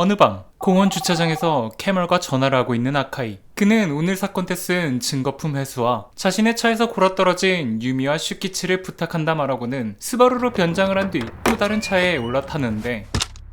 어느 밤 공원 주차장에서 캐멀과 전화를 하고 있는 아카이. 그는 오늘 사건 때 쓴 증거품 회수와 자신의 차에서 굴러떨어진 유미와 슈키치를 부탁한다 말하고는 스바루로 변장을 한 뒤 또 다른 차에 올라타는데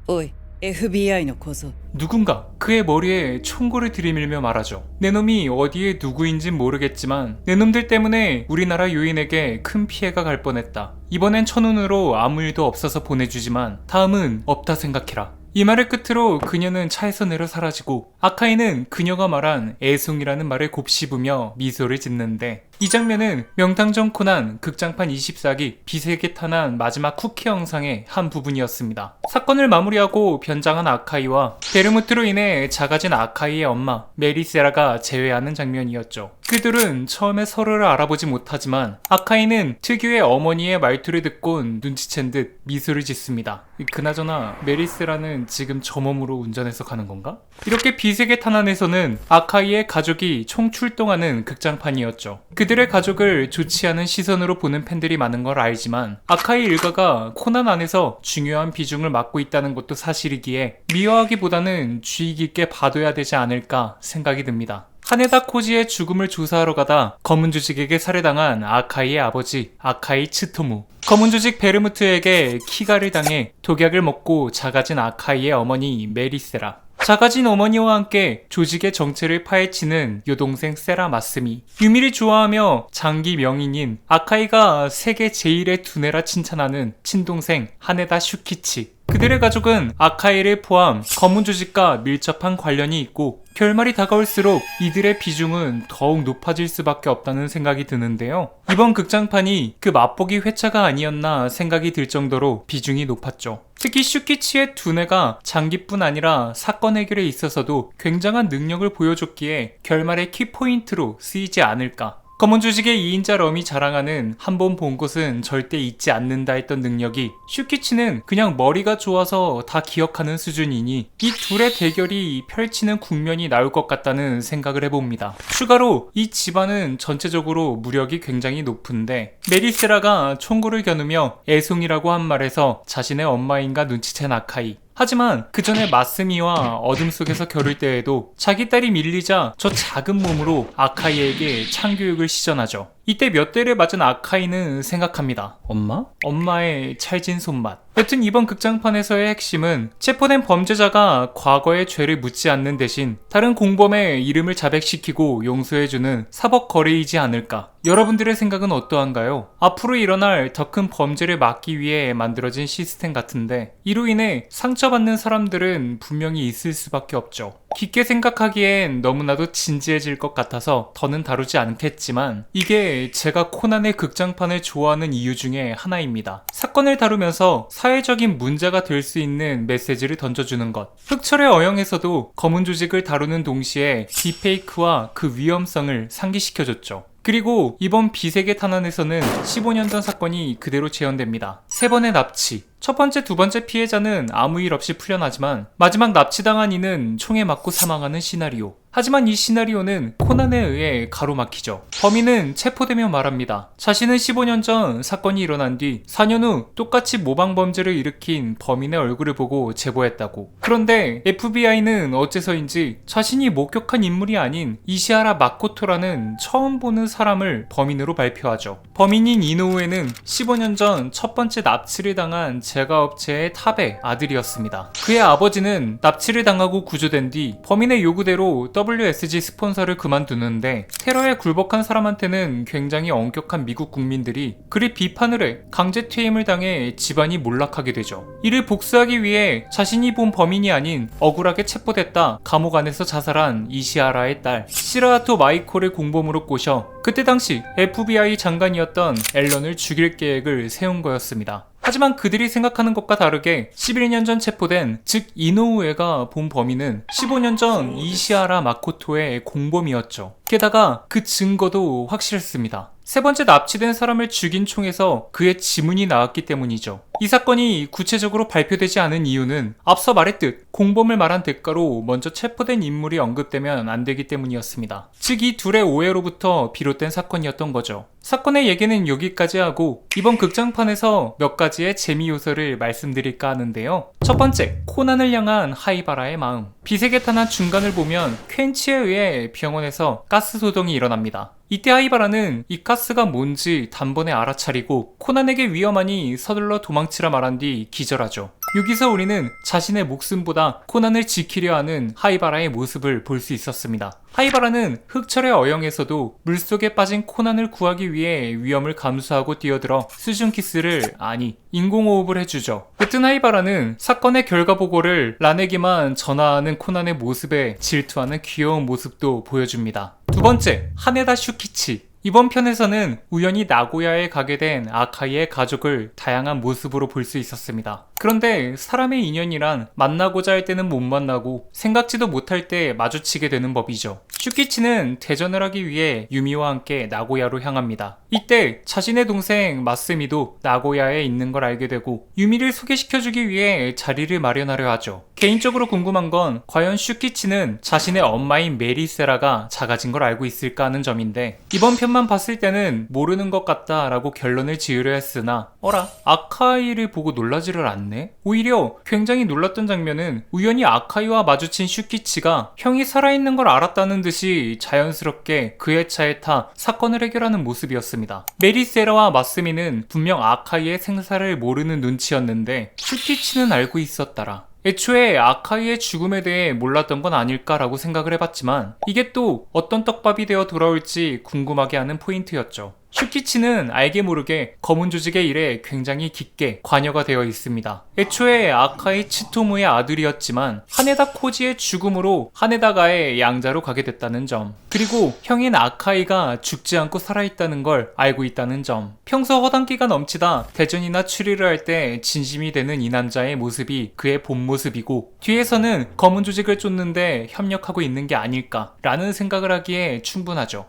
おい FBI の小僧 누군가 그의 머리에 총구를 들이밀며 말하죠. 내 놈이 어디에 누구인진 모르겠지만 내 놈들 때문에 우리나라 요인에게 큰 피해가 갈 뻔했다. 이번엔 천운으로 아무 일도 없어서 보내주지만 다음은 없다 생각해라. 이 말을 끝으로 그녀는 차에서 내려 사라지고 아카이는 그녀가 말한 애송이라는 말을 곱씹으며 미소를 짓는데, 이 장면은 명탐정 코난 극장판 24기 비세계 탄환 마지막 쿠키 영상의 한 부분이었습니다. 사건을 마무리하고 변장한 아카이와 베르무트로 인해 작아진 아카이의 엄마 메리세라가 재회하는 장면이었죠. 그들은 처음에 서로를 알아보지 못하지만 아카이는 특유의 어머니의 말투를 듣곤 눈치챈 듯 미소를 짓습니다. 그나저나 메리세라는 지금 저 몸으로 운전해서 가는 건가? 이렇게 비세계 탄환에서는 아카이의 가족이 총 출동하는 극장판이었죠. 그들의 가족을 좋지 않은 시선으로 보는 팬들이 많은 걸 알지만 아카이 일가가 코난 안에서 중요한 비중을 맡고 있다는 것도 사실이기에 미워하기보다는 주의 깊게 봐둬야 되지 않을까 생각이 듭니다. 하네다 코지의 죽음을 조사하러 가다 검은 조직에게 살해당한 아카이의 아버지 아카이 츠토무, 검은 조직 베르무트에게 키가를 당해 독약을 먹고 작아진 아카이의 어머니 메리세라, 작아진 어머니와 함께 조직의 정체를 파헤치는 여동생 세라 마스미, 유미를 좋아하며 장기 명인인 아카이가 세계 제1의 두뇌라 칭찬하는 친동생 하네다 슈키치. 그들의 가족은 아카이를 포함 검은 조직과 밀접한 관련이 있고 결말이 다가올수록 이들의 비중은 더욱 높아질 수밖에 없다는 생각이 드는데요. 이번 극장판이 그 맛보기 회차가 아니었나 생각이 들 정도로 비중이 높았죠. 특히 슈키치의 두뇌가 장기뿐 아니라 사건 해결에 있어서도 굉장한 능력을 보여줬기에 결말의 키포인트로 쓰이지 않을까. 검은 조직의 2인자 럼이 자랑하는 한 번 본 곳은 절대 잊지 않는다 했던 능력이 슈키치는 그냥 머리가 좋아서 다 기억하는 수준이니 이 둘의 대결이 펼치는 국면이 나올 것 같다는 생각을 해봅니다. 추가로 이 집안은 전체적으로 무력이 굉장히 높은데 메리세라가 총구를 겨누며 애송이라고 한 말에서 자신의 엄마인가 눈치챈 아카이. 하지만 그 전에 마스미와 어둠 속에서 겨룰 때에도 자기 딸이 밀리자 저 작은 몸으로 아카이에게 창교육을 시전하죠. 이때 몇 대를 맞은 아카이는 생각합니다. 엄마? 엄마의 찰진 손맛. 여튼 이번 극장판에서의 핵심은 체포된 범죄자가 과거의 죄를 묻지 않는 대신 다른 공범의 이름을 자백시키고 용서해주는 사법 거래이지 않을까. 여러분들의 생각은 어떠한가요? 앞으로 일어날 더 큰 범죄를 막기 위해 만들어진 시스템 같은데 이로 인해 상처받는 사람들은 분명히 있을 수밖에 없죠. 깊게 생각하기엔 너무나도 진지해질 것 같아서 더는 다루지 않겠지만 이게 제가 코난의 극장판을 좋아하는 이유 중에 하나입니다. 사건을 다루면서 사회적인 문제가 될 수 있는 메시지를 던져주는 것. 흑철의 어영에서도 검은 조직을 다루는 동시에 딥페이크와 그 위험성을 상기시켜줬죠. 그리고 이번 비세계 탄환에서는 15년 전 사건이 그대로 재현됩니다. 3번의 납치. 첫 번째, 두 번째 피해자는 아무 일 없이 풀려나지만 마지막 납치당한 이는 총에 맞고 사망하는 시나리오. 하지만 이 시나리오는 코난에 의해 가로막히죠. 범인은 체포되며 말합니다. 자신은 15년 전 사건이 일어난 뒤 4년 후 똑같이 모방 범죄를 일으킨 범인의 얼굴을 보고 제보했다고. 그런데 FBI는 어째서인지 자신이 목격한 인물이 아닌 이시하라 마코토라는 처음 보는 사람을 범인으로 발표하죠. 범인인 이노우에는 15년 전 첫 번째 납치를 당한 제과업체의 탑의 아들이었습니다. 그의 아버지는 납치를 당하고 구조된 뒤 범인의 요구대로 WSG 스폰서를 그만두는데 테러에 굴복한 사람한테는 굉장히 엄격한 미국 국민들이 그리 비판을 해 강제 퇴임을 당해 집안이 몰락하게 되죠. 이를 복수하기 위해 자신이 본 범인이 아닌 억울하게 체포됐다 감옥 안에서 자살한 이시하라의 딸 시라하토 마이코를 공범으로 꼬셔 그때 당시 FBI 장관이었던 앨런을 죽일 계획을 세운 거였습니다. 하지만 그들이 생각하는 것과 다르게 11년 전 체포된 즉 이노우에가 본 범인은 15년 전 이시하라 마코토의 공범이었죠. 게다가 그 증거도 확실했습니다. 세 번째 납치된 사람을 죽인 총에서 그의 지문이 나왔기 때문이죠. 이 사건이 구체적으로 발표되지 않은 이유는 앞서 말했듯 공범을 말한 대가로 먼저 체포된 인물이 언급되면 안 되기 때문이었습니다. 즉 이 둘의 오해로부터 비롯된 사건이었던 거죠. 사건의 얘기는 여기까지 하고 이번 극장판에서 몇 가지의 재미 요소를 말씀드릴까 하는데요. 첫 번째, 코난을 향한 하이바라의 마음. 비색에 탄한 중간을 보면 퀸치에 의해 병원에서 가스 소동이 일어납니다. 이때 하이바라는 이 가스가 뭔지 단번에 알아차리고 코난에게 위험하니 서둘러 도망치라 말한 뒤 기절하죠. 여기서 우리는 자신의 목숨보다 코난을 지키려 하는 하이바라의 모습을 볼 수 있었습니다. 하이바라는 흑철의 어영에서도 물속에 빠진 코난을 구하기 위해 위험을 감수하고 뛰어들어 수중키스를 아니 인공호흡을 해주죠. 여튼 하이바라는 사건의 결과 보고를 란에게만 전하하는 코난의 모습에 질투하는 귀여운 모습도 보여줍니다. 두 번째, 하네다 슈키치. 이번 편에서는 우연히 나고야에 가게 된 아카이의 가족을 다양한 모습으로 볼 수 있었습니다. 그런데 사람의 인연이란 만나고자 할 때는 못 만나고 생각지도 못할 때 마주치게 되는 법이죠. 슈키치는 대전을 하기 위해 유미와 함께 나고야로 향합니다. 이때 자신의 동생 마스미도 나고야에 있는 걸 알게 되고 유미를 소개시켜주기 위해 자리를 마련하려 하죠. 개인적으로 궁금한 건 과연 슈키치는 자신의 엄마인 메리세라가 작아진 걸 알고 있을까 하는 점인데 이번 편만 봤을 때는 모르는 것 같다라고 결론을 지으려 했으나 어라? 아카이를 보고 놀라지를 않네? 오히려 굉장히 놀랐던 장면은 우연히 아카이와 마주친 슈키치가 형이 살아있는 걸 알았다는 듯이 자연스럽게 그의 차에 타 사건을 해결하는 모습이었습니다. 메리세라와 마스미는 분명 아카이의 생사를 모르는 눈치였는데 슈키치는 알고 있었더라. 애초에 아카이의 죽음에 대해 몰랐던 건 아닐까라고 생각을 해봤지만 이게 또 어떤 떡밥이 되어 돌아올지 궁금하게 하는 포인트였죠. 슈키치는 알게 모르게 검은 조직의 일에 굉장히 깊게 관여가 되어 있습니다. 애초에 아카이 치토무의 아들이었지만 하네다 코지의 죽음으로 하네다가의 양자로 가게 됐다는 점, 그리고 형인 아카이가 죽지 않고 살아있다는 걸 알고 있다는 점, 평소 허당기가 넘치다 대전이나 추리를 할 때 진심이 되는 이 남자의 모습이 그의 본 모습이고 뒤에서는 검은 조직을 쫓는데 협력하고 있는 게 아닐까라는 생각을 하기에 충분하죠.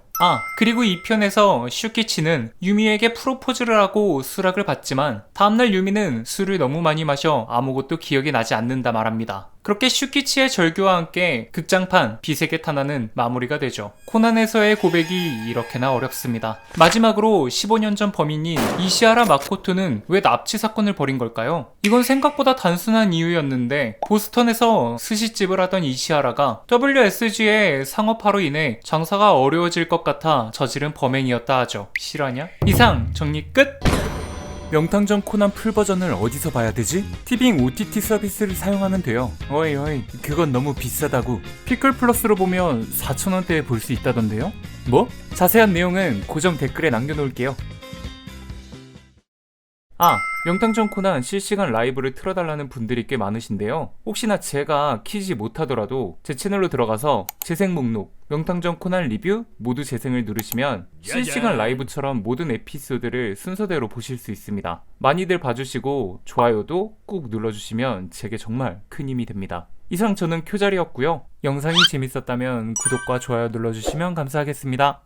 그리고 이 편에서 슈키치는 유미에게 프로포즈를 하고 수락을 받지만 다음날 유미는 술을 너무 많이 마셔 아무것도 기억이 나지 않는다 말합니다. 그렇게 슈키치의 절규와 함께 극장판 비색의 탄환은 마무리가 되죠. 코난에서의 고백이 이렇게나 어렵습니다. 마지막으로 15년 전 범인인 이시하라 마코토는 왜 납치 사건을 벌인 걸까요? 이건 생각보다 단순한 이유였는데 보스턴에서 스시집을 하던 이시하라가 WSG의 상업화로 인해 장사가 어려워질 것 같아 저지른 범행이었다 하죠. 실화냐? 이상 정리 끝! 명탐정 코난 풀버전을 어디서 봐야 되지? 티빙 OTT 서비스를 사용하면 돼요. 어이 그건 너무 비싸다고. 피클 플러스로 보면 4,000원대에 볼 수 있다던데요? 뭐? 자세한 내용은 고정 댓글에 남겨놓을게요. 명탐정 코난 실시간 라이브를 틀어달라는 분들이 꽤 많으신데요. 혹시나 제가 키지 못하더라도 제 채널로 들어가서 재생 목록 명탐정 코난 리뷰 모두 재생을 누르시면 실시간 라이브처럼 모든 에피소드를 순서대로 보실 수 있습니다. 많이들 봐주시고 좋아요도 꾹 눌러주시면 제게 정말 큰 힘이 됩니다. 이상 저는 쿄자리였고요. 영상이 재밌었다면 구독과 좋아요 눌러주시면 감사하겠습니다.